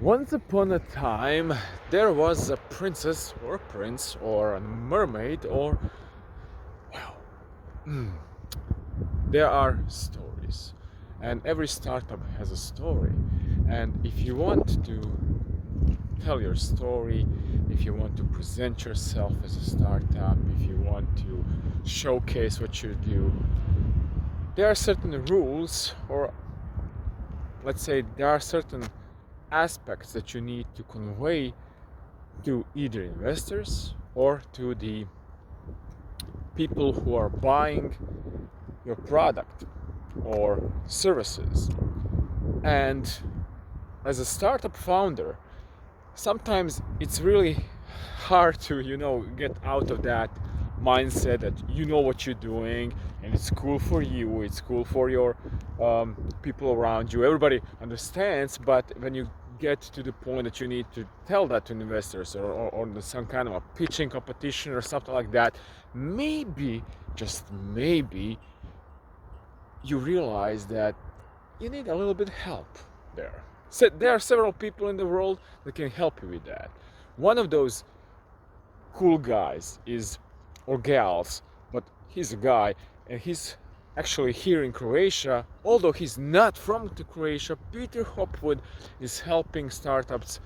Once upon a time, there was a princess or a prince or a mermaid or, well, there are stories. And every startup has a story. And if you want to tell your story, if you want to present yourself as a startup, if you want to showcase what you do, there are certain rules, or let's say there are certain aspects that you need to convey to either investors or to the people who are buying your product or services. And as a startup founder, sometimes it's really hard to get out of that mindset that you know what you're doing and it's cool for you, it's cool for your people around you, everybody understands. But when you get to the point that you need to tell that to investors or some kind of a pitching competition or something like that, maybe, just maybe, you realize that you need a little bit help there. So there are several people in the world that can help you with that. One of those cool guys is, or gals, but he's a guy, and he's actually here in Croatia. Although he's not from Croatia, Peter Hopwood is helping startups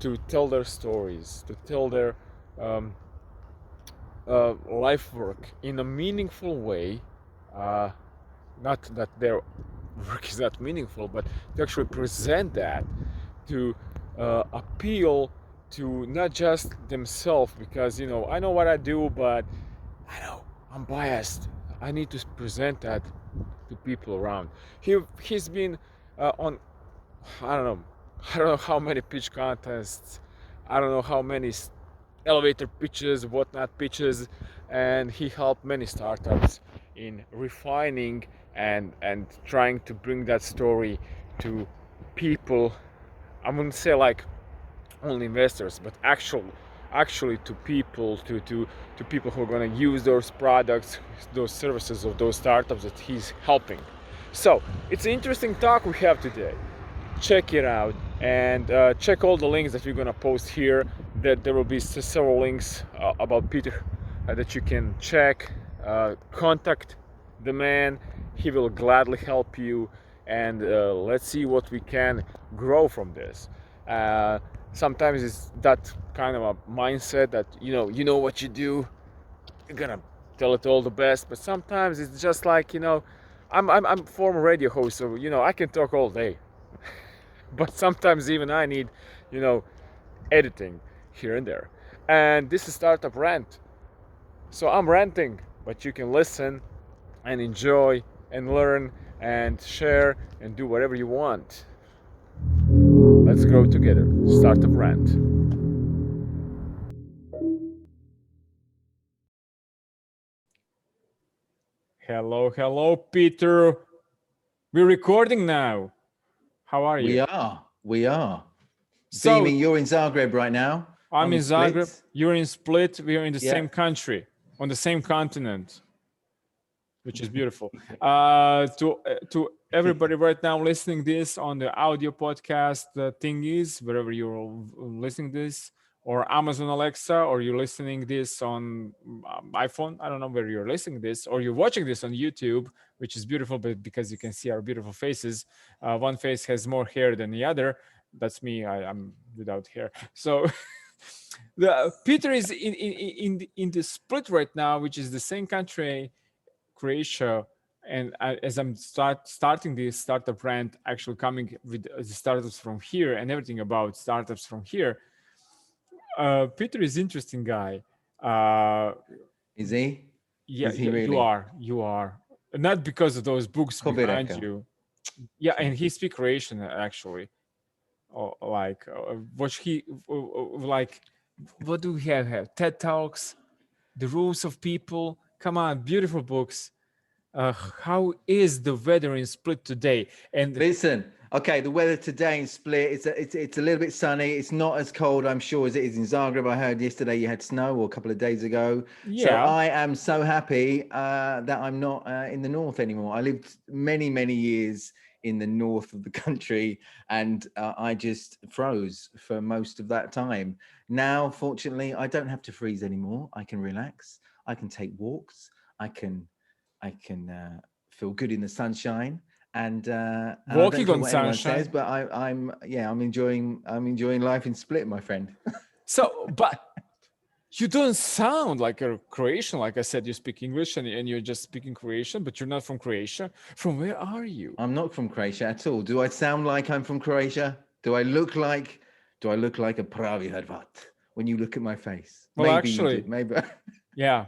to tell their stories, to tell their life work in a meaningful way. Not that their work is not meaningful, but to actually present that, to appeal to not just themselves, because I know what I do, but I know I'm biased. I need to present that to people around. He's been on, I don't know, I don't know how many pitch contests, I don't know how many elevator pitches, whatnot pitches, and he helped many startups in refining and trying to bring that story to people. I wouldn't say like only investors, but actually to people, to people who are going to use those products, those services of those startups that he's helping. So it's an interesting talk we have today. Check it out, and check all the links that we're going to post here. That there will be several links about Peter that you can check. Contact the man, he will gladly help you, and let's see what we can grow from this. Sometimes it's that kind of a mindset that you know what you do, you're gonna tell it all the best. But sometimes it's just like, I'm former radio host, so I can talk all day. But sometimes even I need editing here and there. And this is Startup Rant, so I'm ranting, but you can listen and enjoy and learn and share and do whatever you want. Let's grow together. Startup Rant. Hello, Peter. We're recording now. How are you? We are. So, Beaming, you're in Zagreb right now. I'm in Zagreb. You're in Split. We are in the same country, on the same continent, which is beautiful. To everybody right now listening this on the audio podcast thingies, wherever you're listening this, or Amazon Alexa, or you're listening this on iPhone. I don't know where you're listening this, or you're watching this on YouTube, which is beautiful, but because you can see our beautiful faces. One face has more hair than the other. That's me. I'm without hair. So Peter is in the Split right now, which is the same country, Croatia. And as I'm starting this startup rant, actually coming with the startups from here and everything about startups from here, Peter is interesting guy. Is he? Yeah, Is he really? You are. Not because of those books behind you. Yeah, and he speaks Croatian actually. Like what do we have? TED Talks, The Rules of People. Come on, beautiful books. How is the weather in Split today? And listen, okay, the weather today in Split, it's a little bit sunny. It's not as cold, I'm sure, as it is in Zagreb. I heard yesterday you had snow, or a couple of days ago. Yeah. So I am so happy that I'm not in the north anymore. I lived many years in the north of the country, and I just froze for most of that time. Now, fortunately, I don't have to freeze anymore. I can relax. I can take walks. I can feel good in the sunshine, and I don't Walking care on what anyone says, sunshine. but I'm enjoying life in Split, my friend. So, but you don't sound like a Croatian. Like I said, you speak English and you're just speaking Croatian, but you're not from Croatia. From where are you? I'm not from Croatia at all. Do I sound like I'm from Croatia? Do I look like a pravi Hrvat when you look at my face? Well, Maybe you do. actually, Maybe yeah.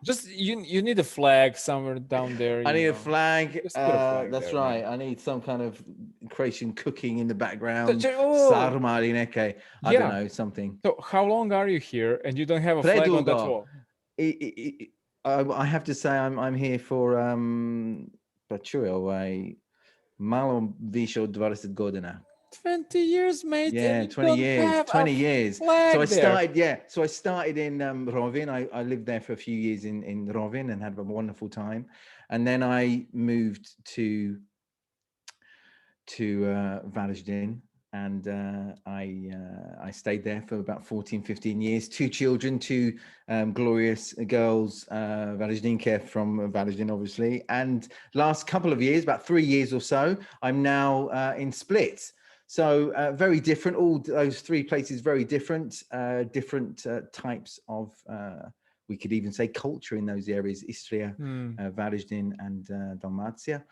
Just you need a flag somewhere down there, I need a flag. Just put a flag That's there, right. man. I need some kind of Croatian cooking in the background. Oh, Sarma di neke. I don't yeah. know, something. So how long are you here and you don't have a flag on that Predugo. wall? I have to say I'm here for pa čuj, malo više od 20 godina. 20 years, mate, and Yeah, you 20 don't years, have a 20 years. flag there. So I started in Rovin. I lived there for a few years in Rovin and had a wonderful time. And then I moved to Varaždin, and I stayed there for about 14, 15 years. 2 children, 2 glorious girls, Varaždinke from Varaždin, obviously. And last couple of years, about 3 years or so, I'm now in Split. So very different. All those 3 places very different. Different types of, we could even say, culture in those areas: Istria, Varaždin, and Dalmatia.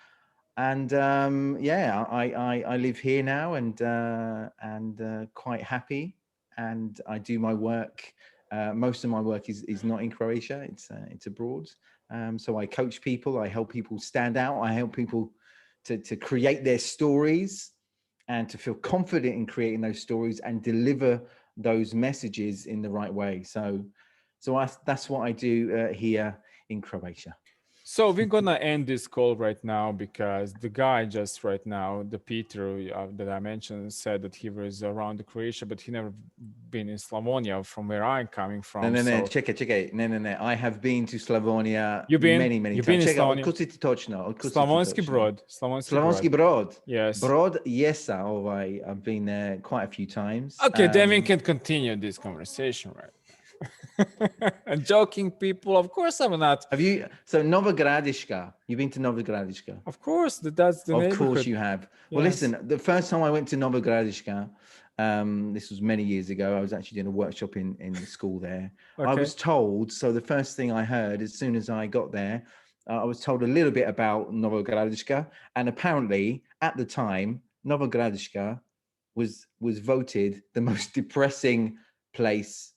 And I live here now, and quite happy. And I do my work. Most of my work is not in Croatia; it's abroad. So I coach people. I help people stand out. I help people to create their stories and to feel confident in creating those stories and deliver those messages in the right way. So that's what I do here in Croatia. So we're gonna end this call right now because the guy just right now, the Peter that I mentioned, said that he was around Croatia, but he never been in Slavonia, from where I'm coming from. No, So check it. No. I have been to Slavonia you've been many you've been times. in Check it. Slavonia. Odkud si ti točno? Slavonski Brod. Slavonski Slavonski Brod. Brod. Yes. Brod, yes, I've been there quite a few times. Okay, then we can continue this conversation, right? And joking, people. Of course, I'm not. Have you? So Novogradiška. You've been to Novogradiška? Of course, that's the neighborhood. Of course you have. Well, Yes. listen. The first time I went to Novogradiška, this was many years ago. I was actually doing a workshop in the school there. Okay. I was told. So the first thing I heard as soon as I got there, I was told a little bit about Novogradiška, and apparently at the time, Novogradiška was voted the most depressing place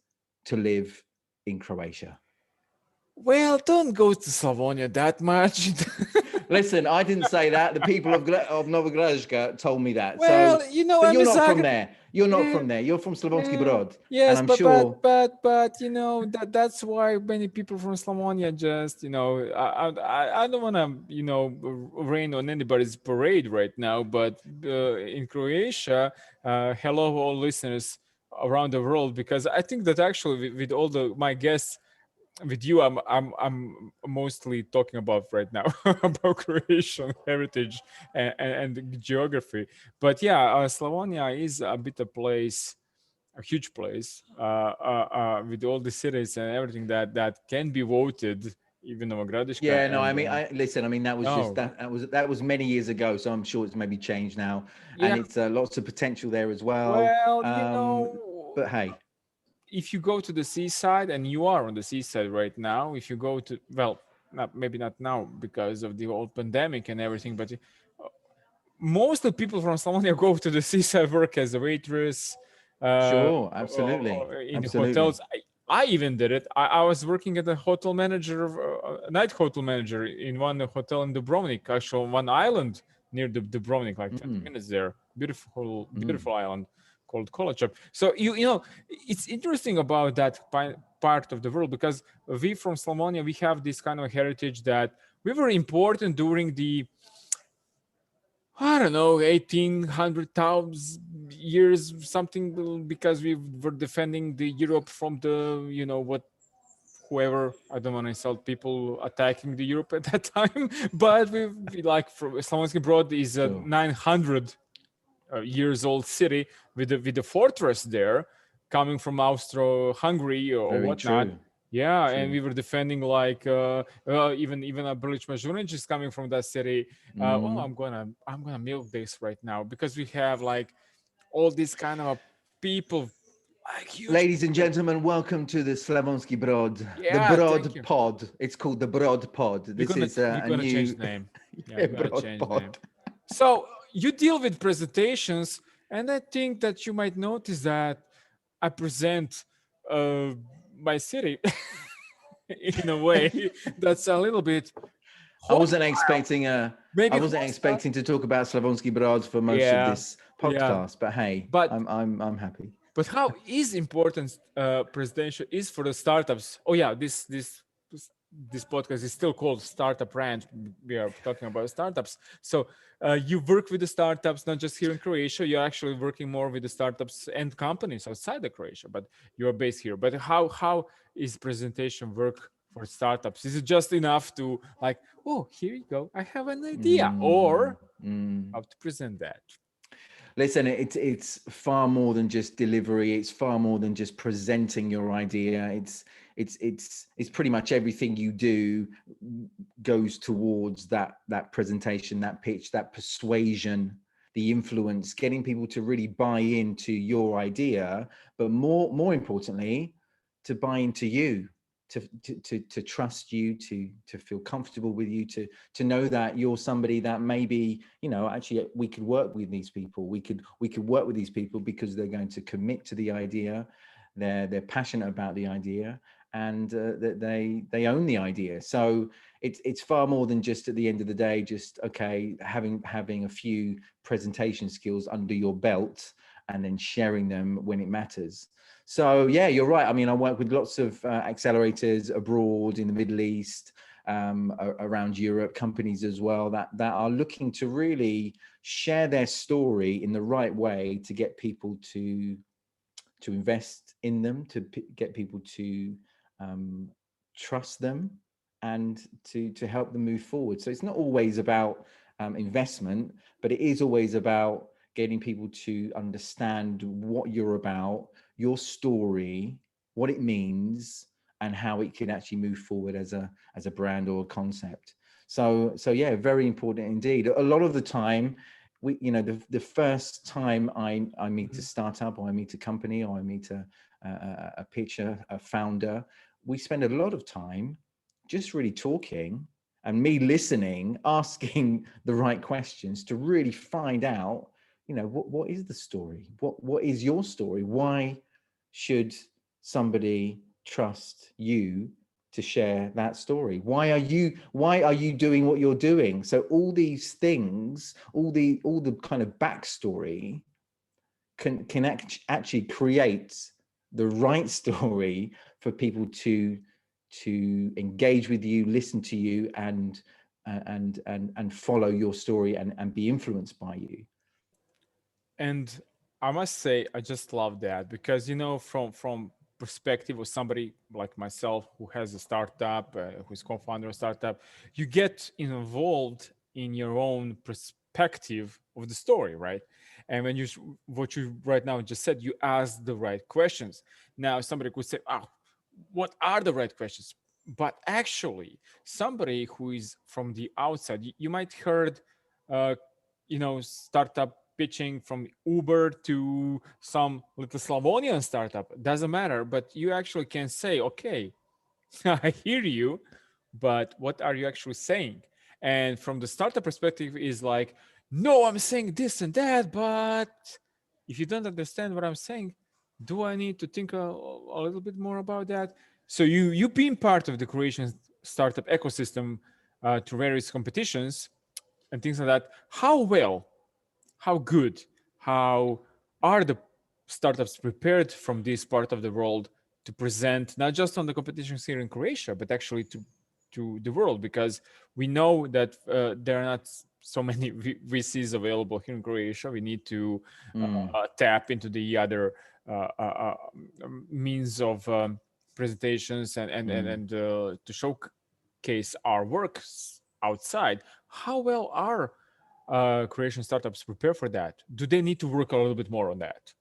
to live in Croatia. Well, don't go to Slavonia that much. Listen, I didn't say that. The people of Novogradiška told me that. Well, so you're not from there. You're not from there. You're from Slavonski Brod. Yes, and I'm sure. But that's why many people from Slavonia just I don't want to rain on anybody's parade right now. But in Croatia, hello all listeners around the world, because I think that actually with all my guests. With you, I'm mostly talking about right now about Croatian heritage and geography. But yeah, Slavonia is a bit a place, a huge place, with all the cities and everything that can be voted. Even Novogradiška. Yeah, no, I mean, that was just No. that was many years ago, so I'm sure it's maybe changed now, Yeah. and it's lots of potential there as well. Well, but hey, if you go to the seaside, and you are on the seaside right now, if you go to, well, maybe not now because of the old pandemic and everything, but most of the people from Slavonia go to the seaside, work as a waitress. Sure, absolutely. In the hotels. I even did it. I was working as a hotel manager, night hotel manager in one hotel in Dubrovnik, actually one island near the Dubrovnik, like 20 minutes there. Beautiful island called Kolačep. So it's interesting about that part of the world, because we from Slavonia, we have this kind of heritage that we were important during the 1800,000 years, something, because we were defending the Europe from the whoever, I don't want to insult people attacking the Europe at that time, but we like Slavonskibrod is a Sure. 900 years old city with the fortress there, coming from Austro-Hungary or Very whatnot. true. Yeah, and True. we were defending like even a Brilic Majorinic is coming from that city. Well, Mm. I'm gonna milk this right now because we have like all these kind of people, like huge. Ladies and gentlemen, welcome to the Slavonski Brod, the Yeah, thank Brod you. Pod. It's called the Brod Pod. We're This gonna is we're a gonna change new the name. Yeah, yeah, we're gonna Brod change the name. Pod. So you deal with presentations, and I think that you might notice that I present uh, my city in a way that's a little bit I hostile, wasn't expecting I maybe wasn't hostile. expecting to talk about Slavonski Brod for most of Yeah, this yeah. podcast, but hey, But I'm happy. how is important presentation is for the startups? Oh yeah, this podcast is still called Startup Rant. We are talking about startups. So you work with the startups not just here in Croatia. You're actually working more with the startups and companies outside of Croatia, but you're based here. But how is presentation work for startups? Is it just enough to like, oh, here you go, I have an idea, Mm, or mm. how to present that? Listen, it's far more than just delivery. It's far more than just presenting your idea. It's pretty much everything you do goes towards that presentation, that pitch, that persuasion, the influence, getting people to really buy into your idea, but more importantly, to buy into you, to trust you, to feel comfortable with you, to know that you're somebody that maybe, you know, actually we could work with these people. We could work with these people because they're going to commit to the idea. They're passionate about the idea, and that they own the idea. So it's far more than just at the end of the day, just okay, having a few presentation skills under your belt and then sharing them when it matters. So yeah, you're right. I mean, I work with lots of accelerators abroad in the Middle East, around Europe, companies as well that are looking to really share their story in the right way to get people to invest in them, to get people to trust them, and to help them move forward. So it's not always about investment, but it is always about getting people to understand what you're about, your story, what it means, and how it can actually move forward as a brand or a concept. So yeah, very important indeed. A lot of the time, the first time I meet a startup, or I meet a company, or I meet a pitcher, a founder, we spend a lot of time just really talking, and me listening, asking the right questions to really find out, what is the story? What is your story? Why should somebody trust you to share that story? Why are you doing what you're doing? So all these things, all the kind of backstory can actually create the right story for people to engage with you, listen to you, and follow your story, and be influenced by you. And I must say, I just love that because from perspective of somebody like myself who has a startup, who's co-founder of a startup, you get involved in your own perspective of the story, right? And when what you right now just said, you ask the right questions. Now somebody could say, "Oh, what are the right questions?" But actually, somebody who is from the outside, you might heard, uh, startup pitching from Uber to some little Slavonian startup. Doesn't matter, but you actually can say, okay, I hear you, but what are you actually saying? And from the startup perspective is like, no, I'm saying this and that, but if you don't understand what I'm saying, do I need to think a little bit more about that? So you've been part of the Croatian startup ecosystem to various competitions and things like that. How good, how are the startups prepared from this part of the world to present not just on the competitions here in Croatia, but actually to the world? Because we know that there are not so many VCs available here in Croatia. We need to Mm, tap into the other uh, uh, uh, means of presentations and to showcase our works outside. How well are creation startups prepare for that? Do they need to work a little bit more on that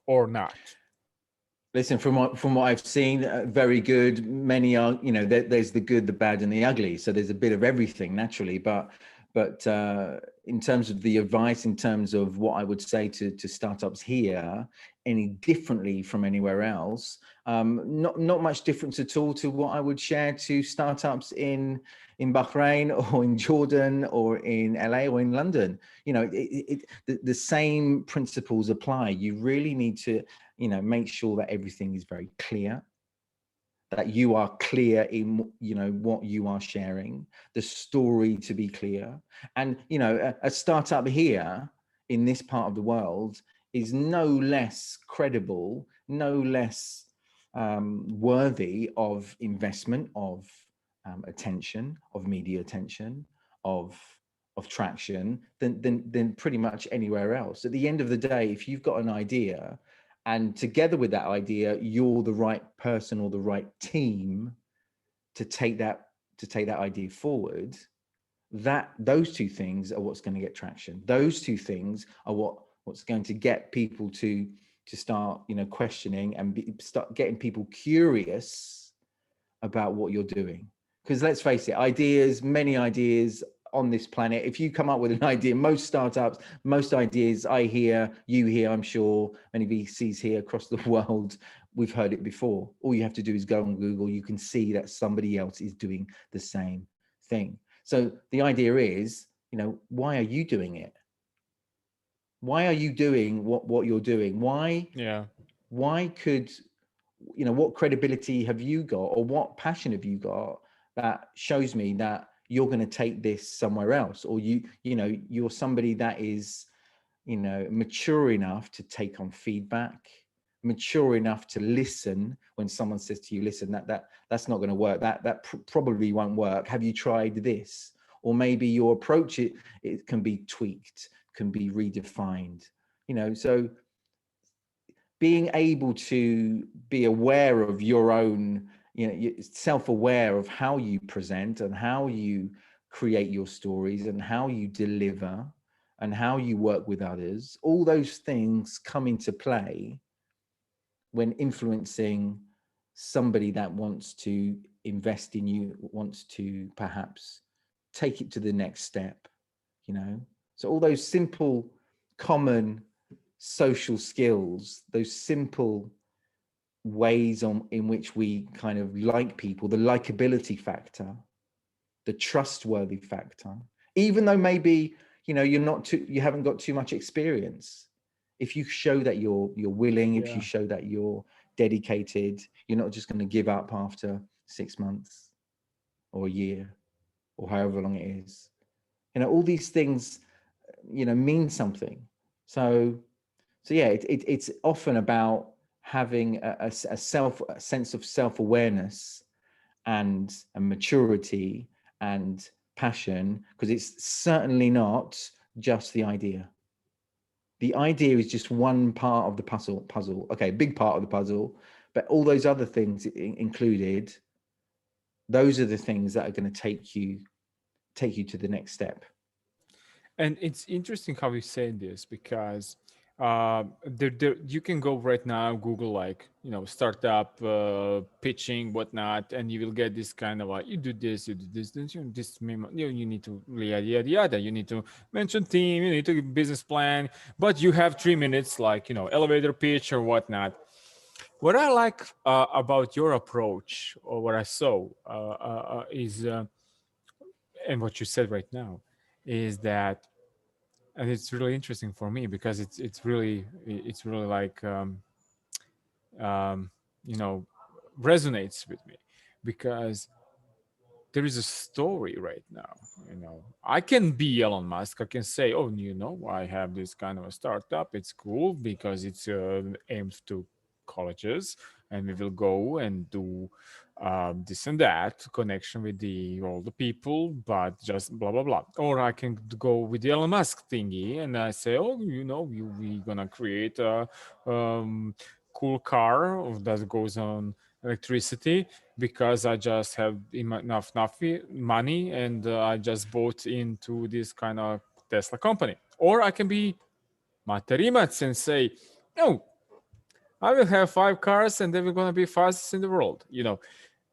or not? Listen, from what I've seen, very good. Many are, there's the good, the bad, and the ugly. So there's a bit of everything naturally. But in terms of the advice, in terms of what I would say to startups here, any differently from anywhere else, not much difference at all to what I would share to startups in Bahrain or in Jordan or in LA or in London. The same principles apply. You really need to make sure that everything is very clear, that you are clear in what you are sharing, the story to be clear. And a startup here in this part of the world is no less credible, no less worthy of investment, of attention, of media attention, of traction than pretty much anywhere else. At the end of the day, if you've got an idea, and together with that idea, you're the right person or the right team to take that idea forward, those two things are what's going to get traction. Those two things are what's going to get people to start questioning and start getting people curious about what you're doing. Because let's face it, many ideas on this planet, if you come up with an idea, most ideas you hear, I'm sure many VCs here across the world, we've heard it before. All you have to do is go on Google. You can see that somebody else is doing the same thing. So the idea is, why are you doing it? Why are you doing what you're doing? Why could, what credibility have you got, or what passion have you got that shows me that you're going to take this somewhere else, or you're somebody that is mature enough to take on feedback, mature enough to listen when someone says to you, listen, that's not going to work, that probably won't work, have you tried this? Or maybe your approach, it can be tweaked, can be redefined, so being able to be aware of your own, self-aware of how you present and how you create your stories and how you deliver and how you work with others, all those things come into play when influencing somebody that wants to invest in you, wants to perhaps take it to the next step, So all those simple, common social skills, those simple ways in which we kind of like people, the likability factor, the trustworthy factor, even though maybe you haven't got too much experience. If you show that you're willing, if you show that you're dedicated, you're not just going to give up after 6 months or a year or however long it is. All these things mean something. So yeah, it's often about having a sense of self-awareness and a maturity and passion, because it's certainly not just the idea. The idea is just one part of the puzzle. Okay, big part of the puzzle, but all those other things included, those are the things that are going to take you to the next step. And it's interesting how you say this, because you can go right now, Google, like, startup pitching, whatnot, and you will get this kind of like, you do this, you need to yada, you need to mention team, you need to business plan, but you have 3 minutes, like, elevator pitch or whatnot. What I like about your approach, or what I saw is, and what you said right now, is that, and it's really interesting for me, because it's really like um, you know resonates with me, because there is a story right now. I can be Elon Musk, I can say, oh, I have this kind of a startup, it's cool because it's aimed to colleges, and we will go and do this and that connection with all the people, but just blah blah blah. Or I can go with the Elon Musk thingy, and I say, oh, we gonna create a cool car that goes on electricity because I just have enough money, and I just bought into this kind of Tesla company. Or I can be Mate Rimac and say, no, I will have 5 cars and they will gonna be fastest in the world,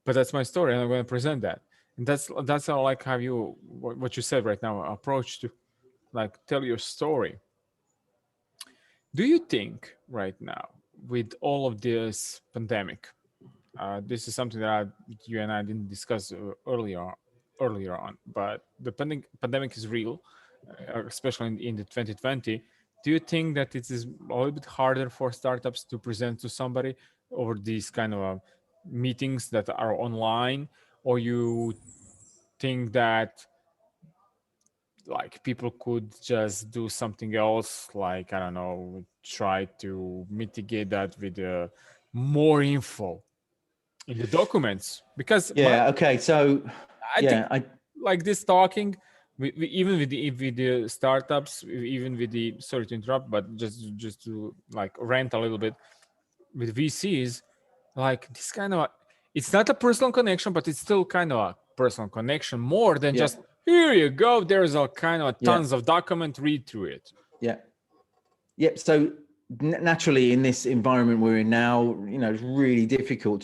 But that's my story, and I'm gonna present that. And that's how, like, how you what you said right now, approach to like tell your story. Do you think right now, with all of this pandemic, this is something that you and I didn't discuss earlier on, but the pandemic is real, especially in the 2020. Do you think that it is a little bit harder for startups to present to somebody over these kind of meetings that are online, or you think that like people could just do something else, like, I don't know, try to mitigate that with more info in the documents? Because Yeah. Okay. So I think yeah, I like this talking, even with the startups, even with the, sorry to interrupt, but just to like rant a little bit, with VCs, like this kind of, it's not a personal connection, but it's still kind of a personal connection more than yeah, just, here you go, there's a kind of yeah, tons of document, read through it. yeah. Yep. So naturally, in this environment we're in now, it's really difficult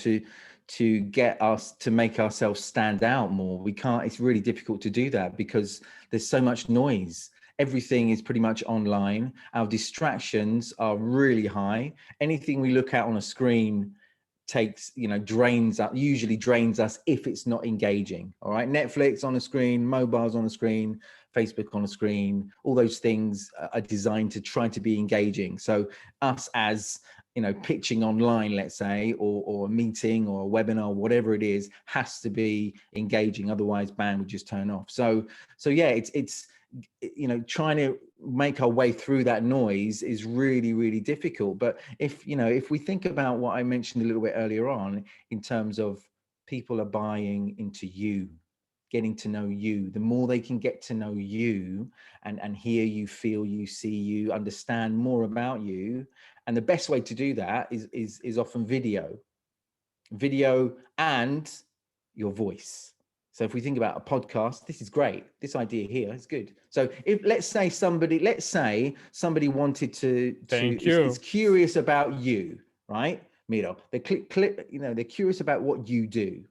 to get us to make ourselves stand out more. We can't. It's really difficult to do that because there's so much noise. Everything is pretty much online. Our distractions are really high. Anything we look at on a screen usually drains us if it's not engaging. All right, Netflix on a screen, mobiles on a screen, Facebook on a screen, all those things are designed to try to be engaging. So us as pitching online, let's say, or a meeting or a webinar, whatever it is, has to be engaging, otherwise band would just turn off. So yeah, it's trying to make our way through that noise is really, really difficult. But if we think about what I mentioned a little bit earlier on, in terms of people are buying into you, getting to know you, the more they can get to know you and hear you, feel you, see you, understand more about you. And the best way to do that is often video and your voice. So if we think about a podcast, this is great. This idea here is good. So if let's say somebody wanted to Thank is you. curious about you, right, Miro? They click, they're curious about what you do.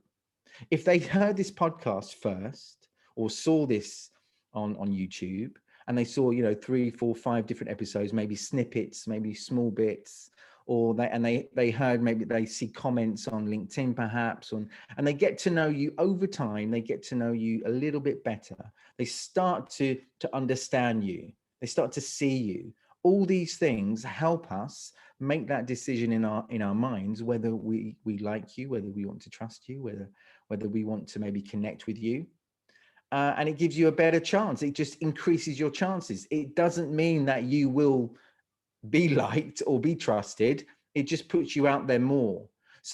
If they heard this podcast first or saw this on YouTube, and they saw 3, 4, 5 different episodes, maybe snippets, maybe small bits, or they heard, maybe they see comments on LinkedIn perhaps, and they get to know you over time. They get to know you a little bit better. They start to understand you. They start to see you. All these things help us make that decision in our minds, whether we like you, whether we want to trust you, whether we want to maybe connect with you. And it gives you a better chance. It just increases your chances. It doesn't mean that you will be liked or be trusted. It just puts you out there more.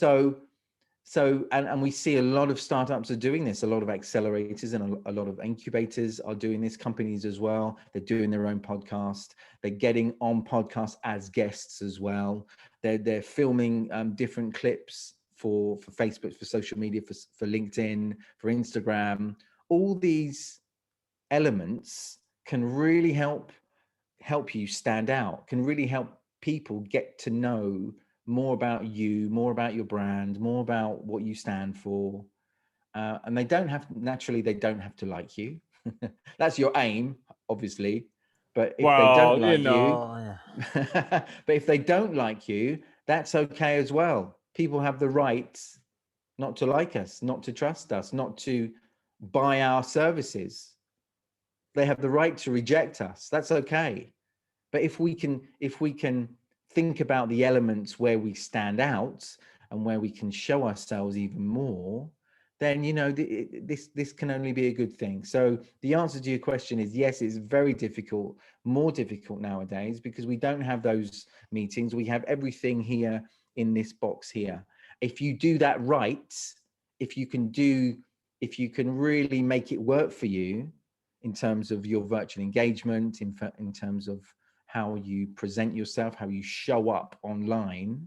And we see a lot of startups are doing this. A lot of accelerators and a lot of incubators are doing this. Companies as well. They're doing their own podcast. They're getting on podcasts as guests as well. They're filming different clips for Facebook, for social media, for LinkedIn, for Instagram. All these elements can really help you stand out, can really help people get to know more about you, more about your brand, more about what you stand for. And they don't have to like you. That's your aim, obviously. But if they don't Well, like you, but if they don't like you, that's okay as well. People have the right not to like us, not to trust us, not to buy our services. They have the right to reject us. That's okay. But if we can think about the elements where we stand out and where we can show ourselves even more, then this can only be a good thing. So the answer to your question is yes, it's very difficult, more difficult nowadays, because we don't have those meetings. We have everything here in this box here. If you do that right, if you can really make it work for you in terms of your virtual engagement, in terms of how you present yourself, how you show up online,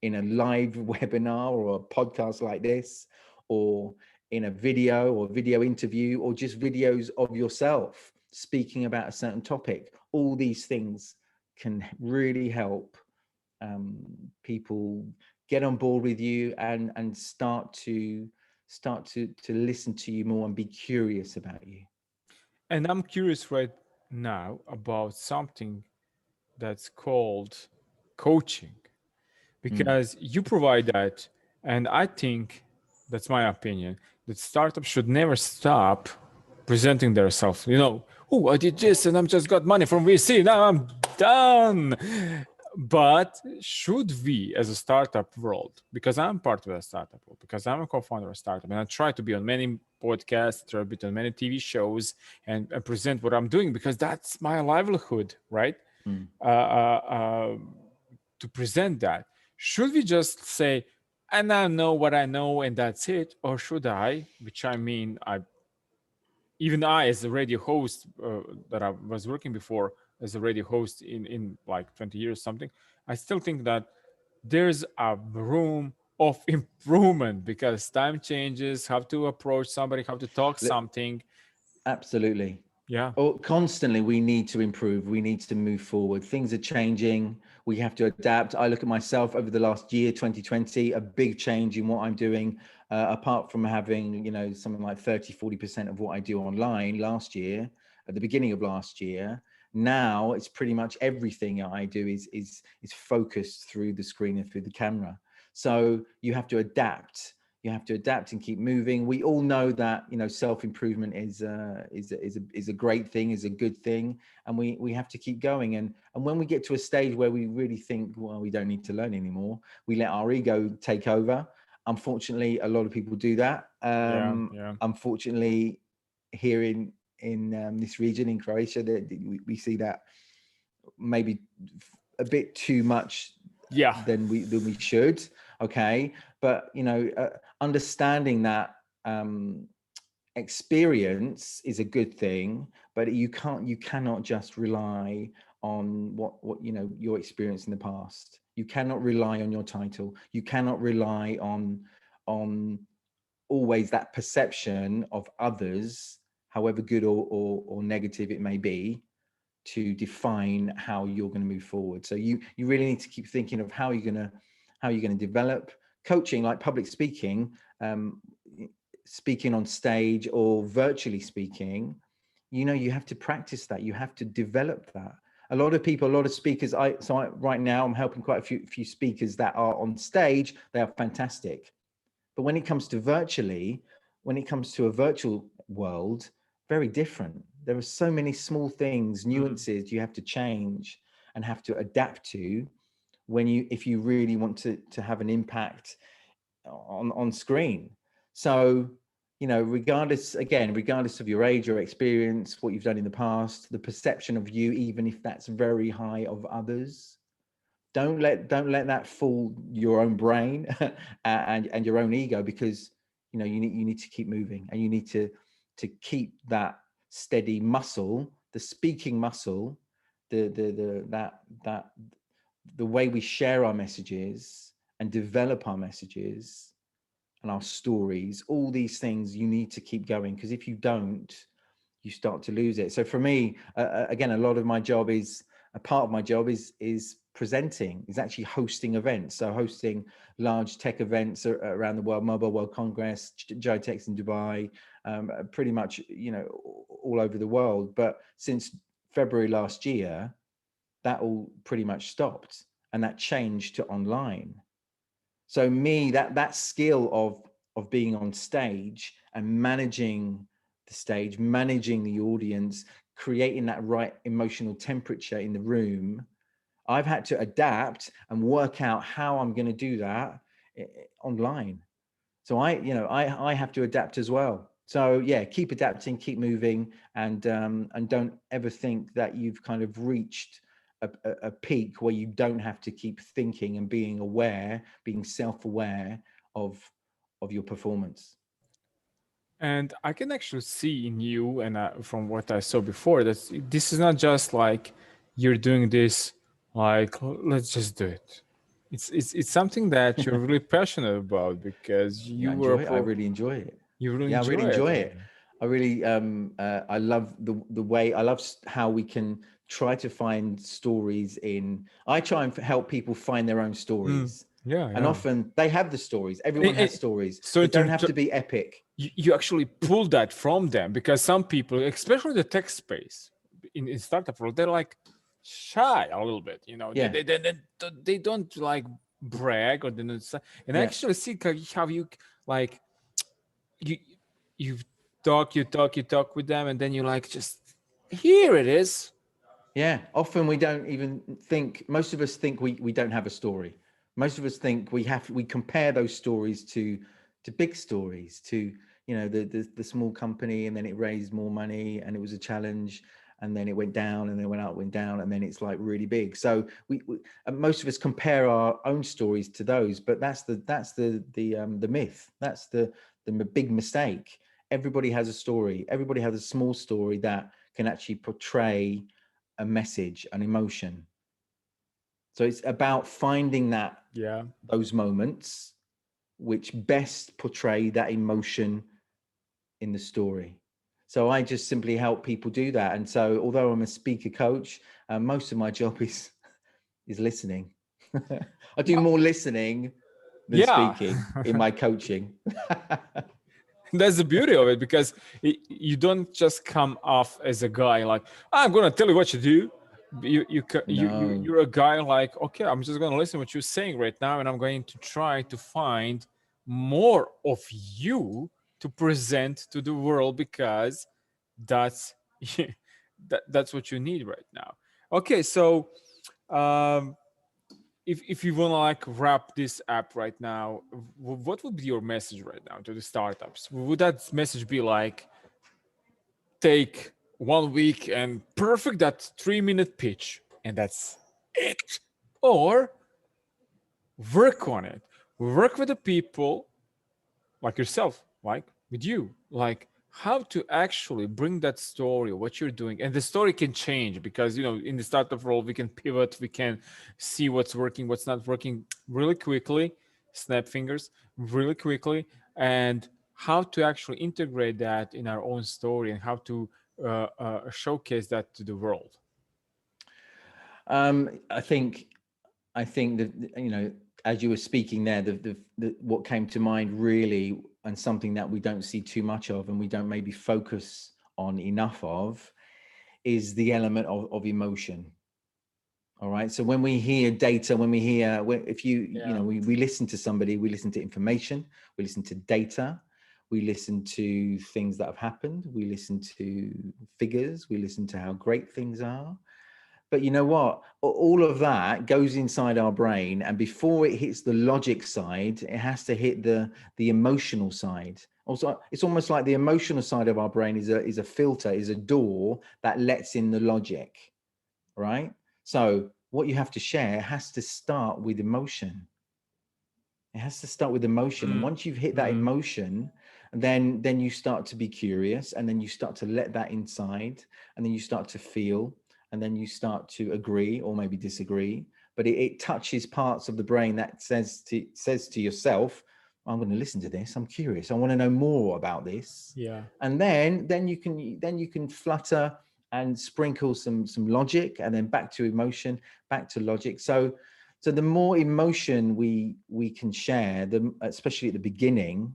in a live webinar or a podcast like this, or in a video or video interview, or just videos of yourself speaking about a certain topic. All these things can really help people get on board with you and start to listen to you more and be curious about you. And I'm curious right now about something that's called coaching, because you provide that. And I think, that's my opinion, that startups should never stop presenting themselves. Oh, I did this and I'm just got money from VC. Now I'm done. But should we, as a startup world, because I'm part of a startup world, because I'm a co-founder of a startup, and I try to be on many podcasts, try to be on many TV shows, and present what I'm doing, because that's my livelihood, right? To present that. Should we just say, and I know what I know and that's it? Or should I, which I mean, even I, as a radio host that I was working before as a radio host in like 20 years something, I still think that there's a room of improvement, because time changes, how to approach somebody, how to talk something. Absolutely. Yeah. Constantly we need to improve, we need to move forward. Things are changing, we have to adapt. I look at myself over the last year, 2020, a big change in what I'm doing, apart from having, something like 30-40% of what I do online last year, at the beginning of last year. Now it's pretty much everything I do is focused through the screen and through the camera. So you have to adapt. You have to adapt and keep moving. We all know that self-improvement is a great thing, is a good thing, and we have to keep going. And when we get to a stage where we really think, well, we don't need to learn anymore, we let our ego take over. Unfortunately, a lot of people do that. Yeah. Unfortunately, here in this region in Croatia, that we see that maybe a bit too much than we should. Okay, but understanding that experience is a good thing, but you cannot just rely on what your experience in the past. You cannot rely on your title. You cannot rely on always that perception of others, however good or negative it may be, to define how you're going to move forward. So you really need to keep thinking of how you're going to develop. Coaching, like public speaking, speaking on stage or virtually speaking, you have to practice that. You have to develop that. A lot of speakers, right now I'm helping quite a few speakers that are on stage. They are fantastic. But when it comes to a virtual world, very different. There are so many small things, nuances you have to change and have to adapt to if you really want to have an impact on screen. So, regardless of your age or experience, what you've done in the past, the perception of you, even if that's very high, of others, don't let that fool your own brain and your own ego, because you need to keep moving, and you need to keep that steady muscle, the speaking muscle, the way we share our messages and develop our messages and our stories. All these things you need to keep going, because if you don't, you start to lose it. So for me, again, a lot of my job is presenting, is actually hosting events. So hosting large tech events around the world, Mobile World Congress, GITEX in Dubai, pretty much, all over the world. But since February last year, that all pretty much stopped, and that changed to online. So that skill of being on stage and managing the stage, managing the audience, creating that right emotional temperature in the room, I've had to adapt and work out how I'm going to do that online. So I have to adapt as well. So yeah, keep adapting, keep moving, and don't ever think that you've kind of reached a peak where you don't have to keep thinking and being aware, being self-aware of your performance. And I can actually see in you, and from what I saw before, that this is not just like you're doing this, like, let's just do it. It's something that you're really passionate about because Yeah, I you were enjoy it. I really enjoy it. you really Yeah, I really enjoy it. enjoy I it. mean, I really I love the way I love how we can try to find stories in. I try and help people find their own stories, yeah, and yeah. often they have the stories. Everyone has stories. So They don't have to be epic. you actually pull that from them because some people, especially the tech space in startup world, they're like shy a little bit. You know, Yeah, they don't like brag or they don't. And I yeah, actually see how you like you you you talk with them, and then you like just here it is. yeah. Often we don't even think. Most of us think we don't have a story. Most of us think we compare those stories to big stories, to the small company, and then it raised more money and it was a challenge, and then it went down and then it went up, went down, and then it's like really big. So we and most of us compare our own stories to those, but that's the myth. That's the big mistake. Everybody has a story. Everybody has a small story that can actually portray a message, an emotion. So it's about finding Yeah. those moments which best portray that emotion in the story. So I just simply help people do that. And so although I'm a speaker coach, most of my job is listening. I do more listening than Yeah. speaking in my coaching. That's the beauty of it because you don't just come off as a guy like I'm gonna tell you what to do. No. You're a guy like okay, I'm just gonna listen to what you're saying right now, and I'm going to try to find more of you to present to the world because that's that's what you need right now. Okay, so um, if you want to like wrap this up right now, what would be your message right now to the startups? Would that message be like take 1 week and perfect that 3 minute pitch and that's it, or work on it, work with the people like yourself, like with you, like how to actually bring that story, what you're doing, and the story can change because in the startup role we can pivot, we can see what's working, what's not working really quickly, snap fingers really quickly, and how to actually integrate that in our own story and how to showcase that to the world. Um, I think I think that as you were speaking there, what came to mind really, and something that we don't see too much of, and we don't maybe focus on enough of, is the element of emotion. All right. So when we hear data, if Yeah. we listen to somebody, we listen to information, we listen to data, we listen to things that have happened, we listen to figures, we listen to how great things are. But you know what? All of that goes inside our brain, and before it hits the logic side, it has to hit the emotional side. Also, it's almost like the emotional side of our brain is a filter, is a door that lets in the logic, right? So what you have to share has to start with emotion. It has to start with emotion, and Mm. once you've hit that Mm. emotion, then you start to be curious, and then you start to let that inside, and then you start to feel, and then you start to agree or maybe disagree. But it touches parts of the brain that says to yourself, I'm going to listen to this, I'm curious, I want to know more about this. Yeah. And then you can flutter and sprinkle some logic, and then back to emotion, back to logic. So the more emotion we can share, especially at the beginning,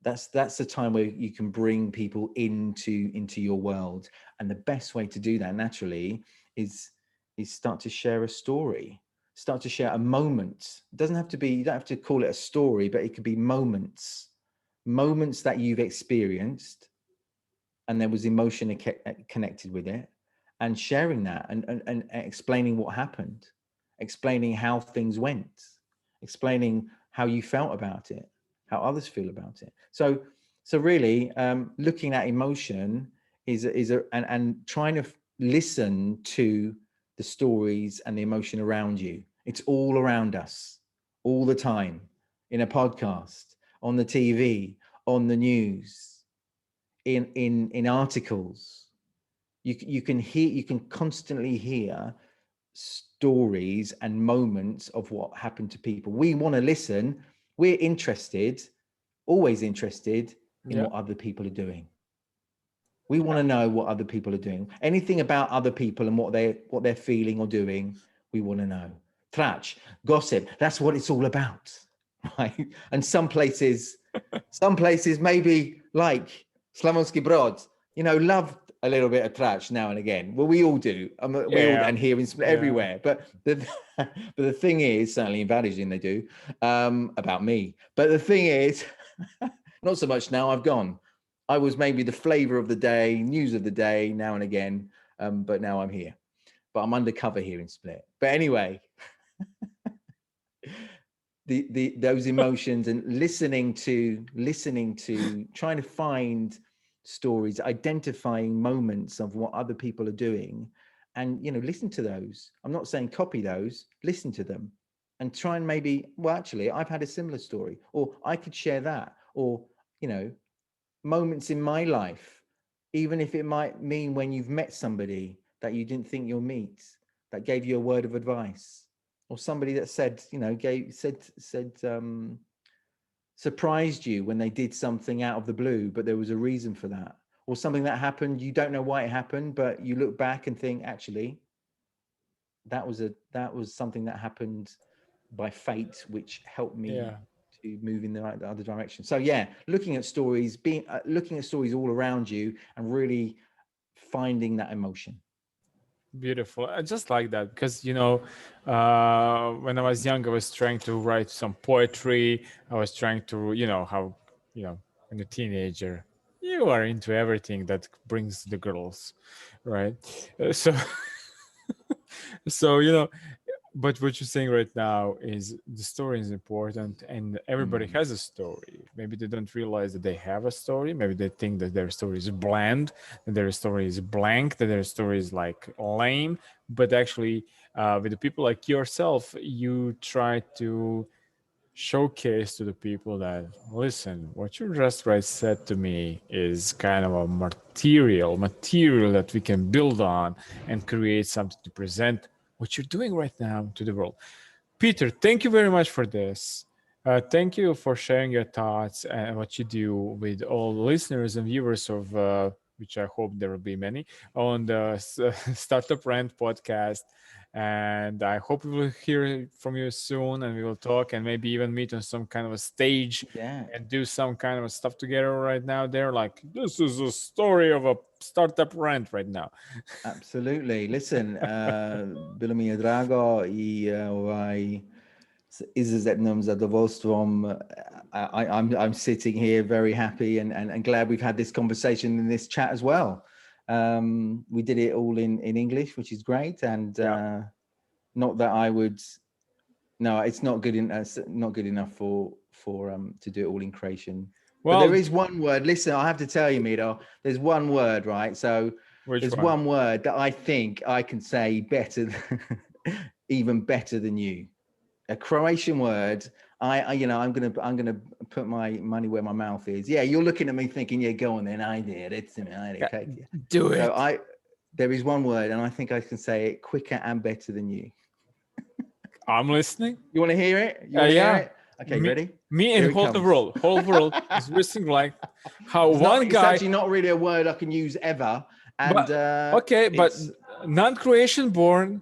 that's the time where you can bring people into your world. And the best way to do that naturally is start to share a story, start to share a moment. It doesn't have to be, you don't have to call it a story, but it could be moments that you've experienced and there was emotion connected with it, and sharing that, and explaining what happened, explaining how things went, explaining how you felt about it, how others feel about it. So really, looking at emotion and trying to listen to the stories and the emotion around you. It's all around us all the time, in a podcast, on the TV, on the news, in articles. You can constantly hear stories and moments of what happened to people. We want to listen. We're interested, always interested in Yeah. what other people are doing. We want to know what other people are doing. Anything about other people and what they're feeling or doing, we want to know. Trash, gossip, that's what it's all about. Right? And some places maybe like slavonskibrod, love a little bit of trash now and again. Well, we all do. We all, Yeah. and here in Yeah. everywhere. But the thing is, certainly in Validin they do, about me. But the thing is, not so much now. I've gone. I was maybe the flavor of the day, news of the day now and again, but now I'm here. But I'm undercover here in Split. But anyway, those emotions and listening to trying to find stories, identifying moments of what other people are doing, and listen to those. I'm not saying copy those, listen to them and try and maybe, well, actually I've had a similar story, or I could share that, or moments in my life, even if it might mean when you've met somebody that you didn't think you'll meet, that gave you a word of advice, or somebody that said, surprised you when they did something out of the blue, but there was a reason for that, or something that happened, you don't know why it happened, but you look back and think, actually, that was something that happened by fate, which helped me Yeah. to move in the other direction. So yeah, looking at stories all around you and really finding that emotion. Beautiful. I just like that because, when I was young, I was trying to write some poetry. I was trying to, how, when a teenager, you are into everything that brings the girls, right? So, so, but what you're saying right now is the story is important, and everybody has a story. Maybe they don't realize that they have a story. Maybe they think that their story is bland, that their story is blank, that their story is like lame. But actually, with the people like yourself, you try to showcase to the people that, listen, what you just right said to me is kind of a material that we can build on and create something to present what you're doing right now to the world. Peter, thank you very much for this. Thank you for sharing your thoughts and what you do with all the listeners and viewers of, which I hope there will be many, on the Startup Rant podcast. And I hope we will hear from you soon, and we will talk and maybe even meet on some kind of a stage Yeah, and do some kind of stuff together right now. They're like, this is a story of a startup rant right now. absolutely. Listen, bilo mi je drago I s izuzetnim zadovoljstvom. I'm sitting here very happy and glad we've had this conversation in this chat as well. We did it all in English, which is great. And Yeah. not that I would, no, it's not good not good enough for to do it all in Croatian. But there Well, is one word. Listen, I have to tell you, Miro, there's one word, right? So which there's one? one word that I think I can say better, even better than you. A Croatian word. I'm gonna put my money where my mouth is. Yeah, you're looking at me thinking, yeah, go on then. I did. It's okay. Do it. So there is one word, and I think I can say it quicker and better than you. I'm listening. You want to hear it? You want to hear Yeah. it? Okay, ready? Me Here and it comes. whole world is listening like how one It's guy. actually not really a word I can use ever. And But okay, but it's non-Croatian born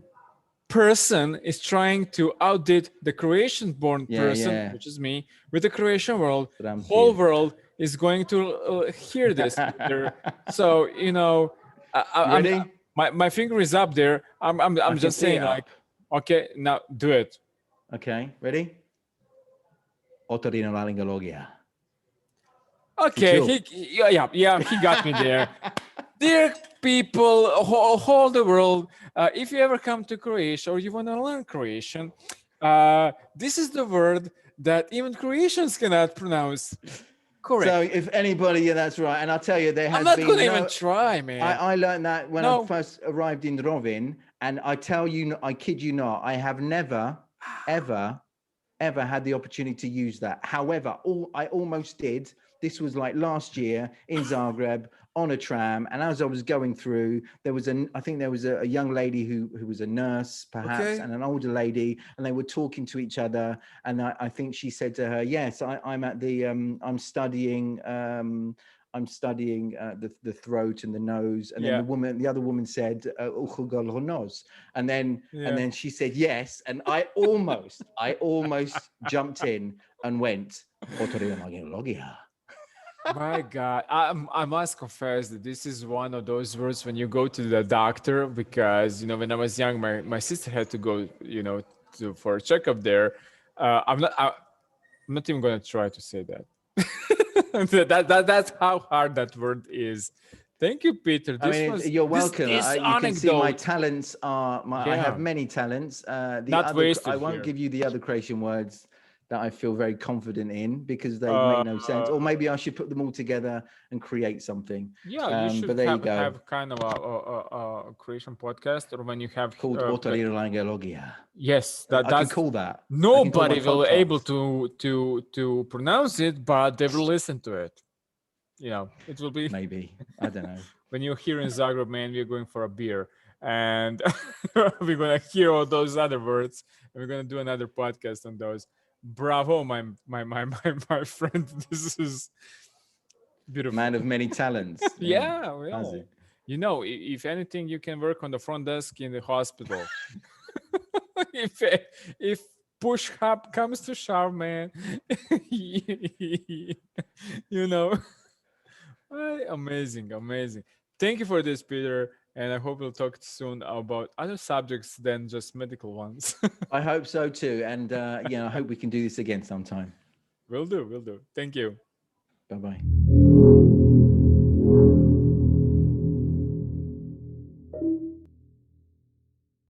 person is trying to outdid the Croatian born person, yeah. which is me, with the Croatian world. Sram Whole ti world is going to hear this, Peter. So I'm Ready? my finger is up there. I'm I can just see it saying like, up. okay, now do it. Okay, ready? Otorinolaryngologia. Okay, Future. yeah, he got me there. Dear people, whole the world, if you ever come to Croatia or you want to learn Croatian, this is the word that even Croatians cannot pronounce So correctly. if anybody, yeah, that's right. And I'll tell you, there I'm has not going been to even no. try, man. I learned that when I No. first arrived in Rovin, and I tell you, I kid you not, I have never, ever, ever had the opportunity to use that. However, I almost did. This was like last year in Zagreb. on a tram, and as I was going through, I think there was a young lady who was a nurse, perhaps, Okay. and an older lady, and they were talking to each other. And I think she said to her, "Yes, I'm at the I'm studying." The throat and the nose, and then Yeah. the other woman said, "Nose," and Yeah. then she said yes, and I almost jumped in and went, "Otorinogeologia." My God, I must confess that this is one of those words when you go to the doctor, because when I was young, my sister had to go for a checkup there. I'm not even going to try to say that. That's how hard that word is. Thank you, Peter. I mean, you're welcome. This You can see my anecdote. talents are I have Yeah, many talents. not I wasted won't here. give you the other Croatian words that I feel very confident in because they Uh, make no sense. Or maybe I should put them all together and create something. yeah, you But should there you go. have kind of a creation podcast, or when you have Called Otorinogeologia. yes, I can that's call that. I can call my nobody will able podcast. to pronounce it, but they will listen to it. It will be Maybe. I don't know. when you're here in Zagreb, man. We're going for a beer, and we're gonna hear all those other words, and we're gonna do another podcast on those. Bravo, my friend. This is beautiful. Man of many talents. Yeah. Yeah, Has well, it? if anything, you can work on the front desk in the hospital. if if push up comes to shove, man, you know. Amazing, amazing. Thank you for this, Peter, and I hope we'll talk soon about other subjects than just medical ones. I hope so too. And I hope we can do this again sometime. Will do, will do. Thank you. Bye bye.